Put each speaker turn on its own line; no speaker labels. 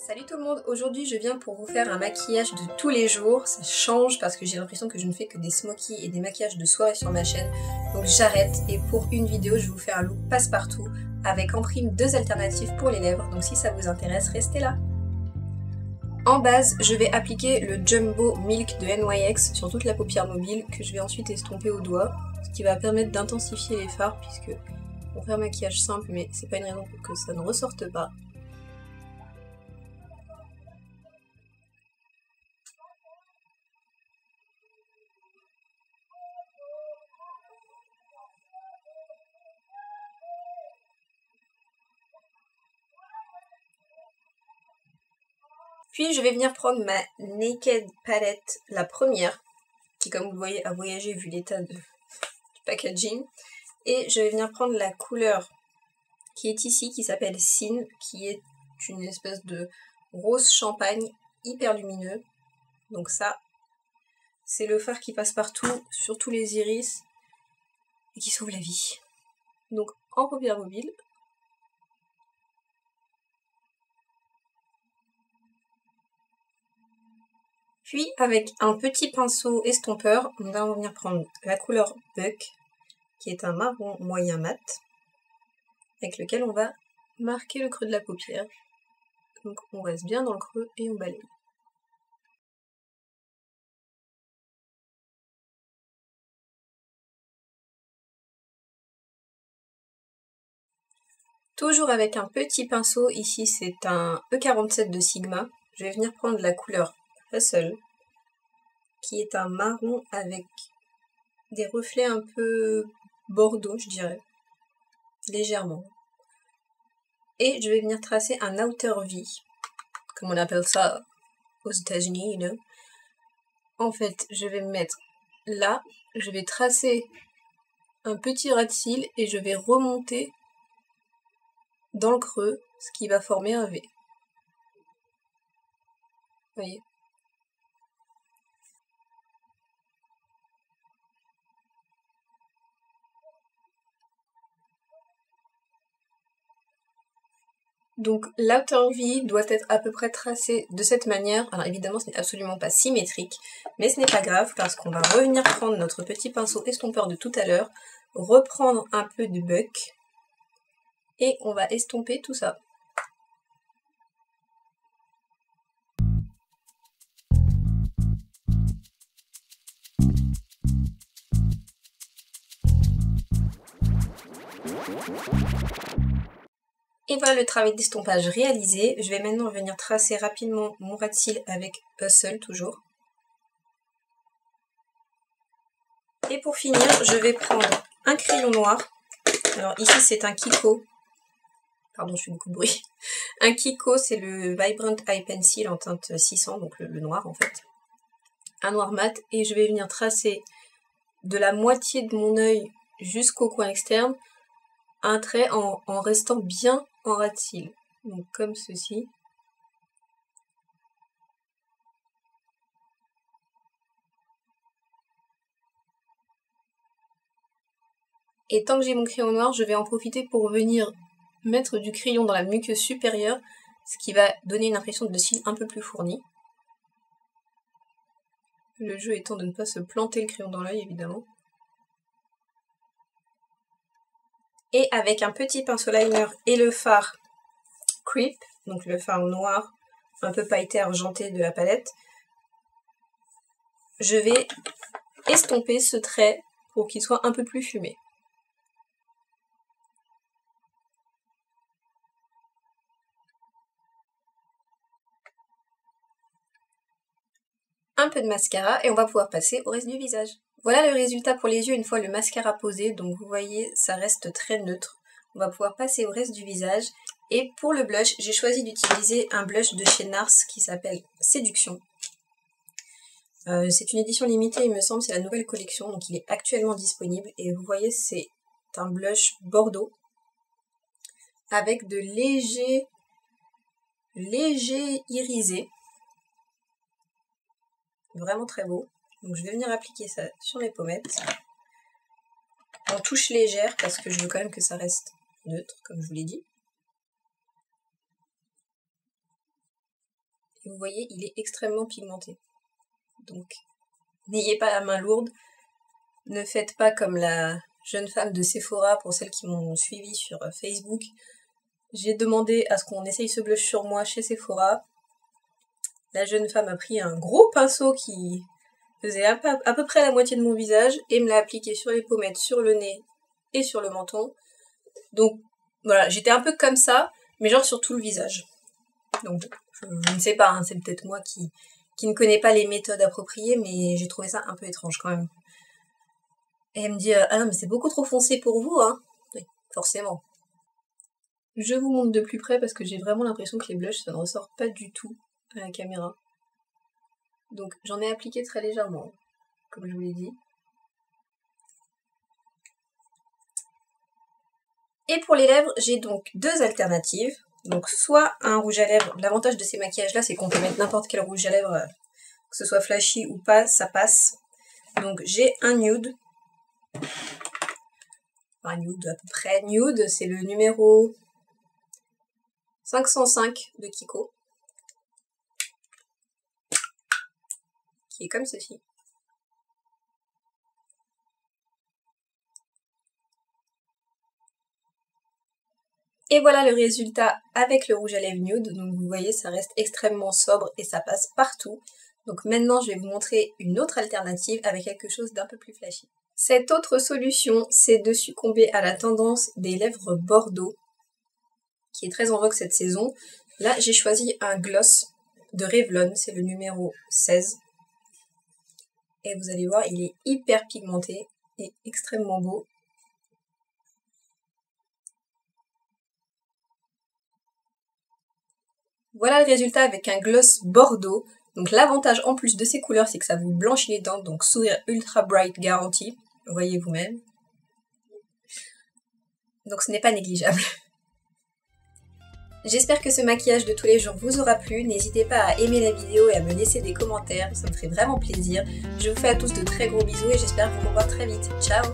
Salut tout le monde, aujourd'hui je viens pour vous faire un maquillage de tous les jours. Ça change parce que j'ai l'impression que je ne fais que des smokies et des maquillages de soirée sur ma chaîne. Donc j'arrête et pour une vidéo je vais vous faire un look passe-partout avec en prime 2 alternatives pour les lèvres. Donc si ça vous intéresse, restez là. En base, je vais appliquer le Jumbo Milk de NYX sur toute la paupière mobile que je vais ensuite estomper au doigt. Ce qui va permettre d'intensifier les fards puisque on fait un maquillage simple mais c'est pas une raison pour que ça ne ressorte pas. Puis je vais venir prendre ma Naked palette, la première, qui comme vous le voyez a voyagé vu l'état du packaging. Et je vais venir prendre la couleur qui est ici, qui s'appelle Sin, qui est une espèce de rose champagne hyper lumineux. Donc ça, c'est le fard qui passe partout, sur tous les iris, et qui sauve la vie. Donc en paupière mobile. Puis avec un petit pinceau estompeur, on va venir prendre la couleur Buck, qui est un marron moyen mat, avec lequel on va marquer le creux de la paupière. Donc on reste bien dans le creux et on balaye. Toujours avec un petit pinceau, ici c'est un E47 de Sigma, je vais venir prendre la couleur Hustle, qui est un marron avec des reflets un peu bordeaux, je dirais, légèrement. Et je vais venir tracer un outer V, comme on appelle ça aux États-Unis, you know. En fait, je vais me mettre là, je vais tracer un petit ras de cils et je vais remonter dans le creux, ce qui va former un V. Vous voyez ? Donc l'outer V doit être à peu près tracé de cette manière. Alors évidemment ce n'est absolument pas symétrique, mais ce n'est pas grave parce qu'on va revenir prendre notre petit pinceau estompeur de tout à l'heure, reprendre un peu de Buck et on va estomper tout ça. Et voilà le travail d'estompage réalisé. Je vais maintenant venir tracer rapidement mon ras de cils avec Hustle toujours. Et pour finir, je vais prendre un crayon noir. Alors ici c'est un Kiko. Pardon, je fais beaucoup de bruit. Un Kiko, c'est le Vibrant Eye Pencil en teinte 600, donc le noir en fait. Un noir mat. Et je vais venir tracer de la moitié de mon œil jusqu'au coin externe un trait en restant bien en ras de cils. Donc comme ceci. Et tant que j'ai mon crayon noir, je vais en profiter pour venir mettre du crayon dans la muqueuse supérieure, ce qui va donner une impression de cils un peu plus fourni. Le jeu étant de ne pas se planter le crayon dans l'œil, évidemment. Et avec un petit pinceau liner et le fard Creep, donc le fard noir un peu pailleté argenté de la palette, je vais estomper ce trait pour qu'il soit un peu plus fumé. Un peu de mascara et on va pouvoir passer au reste du visage. Voilà le résultat pour les yeux une fois le mascara posé, donc vous voyez ça reste très neutre. On va pouvoir passer au reste du visage. Et pour le blush, j'ai choisi d'utiliser un blush de chez NARS qui s'appelle Séduction. C'est une édition limitée, il me semble, c'est la nouvelle collection, donc il est actuellement disponible. Et vous voyez, c'est un blush bordeaux avec de légers irisés. Vraiment très beau. Donc je vais venir appliquer ça sur mes pommettes. En touche légère parce que je veux quand même que ça reste neutre, comme je vous l'ai dit. Et vous voyez, il est extrêmement pigmenté. Donc, n'ayez pas la main lourde. Ne faites pas comme la jeune femme de Sephora, pour celles qui m'ont suivi sur Facebook. J'ai demandé à ce qu'on essaye ce blush sur moi chez Sephora. La jeune femme a pris un gros pinceau qui faisait à peu près la moitié de mon visage et me l'a appliqué sur les pommettes, sur le nez et sur le menton. Donc voilà, j'étais un peu comme ça, mais genre sur tout le visage. Donc je ne sais pas, hein, c'est peut-être moi qui ne connais pas les méthodes appropriées, mais j'ai trouvé ça un peu étrange quand même. Et elle me dit ah non mais c'est beaucoup trop foncé pour vous, hein. Oui, forcément. Je vous montre de plus près parce que j'ai vraiment l'impression que les blushs ça ne ressort pas du tout à la caméra. Donc j'en ai appliqué très légèrement, comme je vous l'ai dit. Et pour les lèvres, j'ai donc deux alternatives. Donc soit un rouge à lèvres, l'avantage de ces maquillages là c'est qu'on peut mettre n'importe quel rouge à lèvres, que ce soit flashy ou pas, ça passe. Donc j'ai un nude. Un nude à peu près. Nude, c'est le numéro 505 de Kiko. Qui est comme ceci. Et voilà le résultat avec le rouge à lèvres nude. Donc vous voyez, ça reste extrêmement sobre et ça passe partout. Donc maintenant, je vais vous montrer une autre alternative avec quelque chose d'un peu plus flashy. Cette autre solution, c'est de succomber à la tendance des lèvres bordeaux, qui est très en vogue cette saison. Là, j'ai choisi un gloss de Revlon, c'est le numéro 16. Et vous allez voir, il est hyper pigmenté et extrêmement beau. Voilà le résultat avec un gloss bordeaux. Donc l'avantage en plus de ces couleurs, c'est que ça vous blanchit les dents, donc sourire ultra bright garanti. Voyez vous-même. Donc ce n'est pas négligeable. J'espère que ce maquillage de tous les jours vous aura plu. N'hésitez pas à aimer la vidéo et à me laisser des commentaires, ça me ferait vraiment plaisir. Je vous fais à tous de très gros bisous et j'espère vous revoir très vite. Ciao!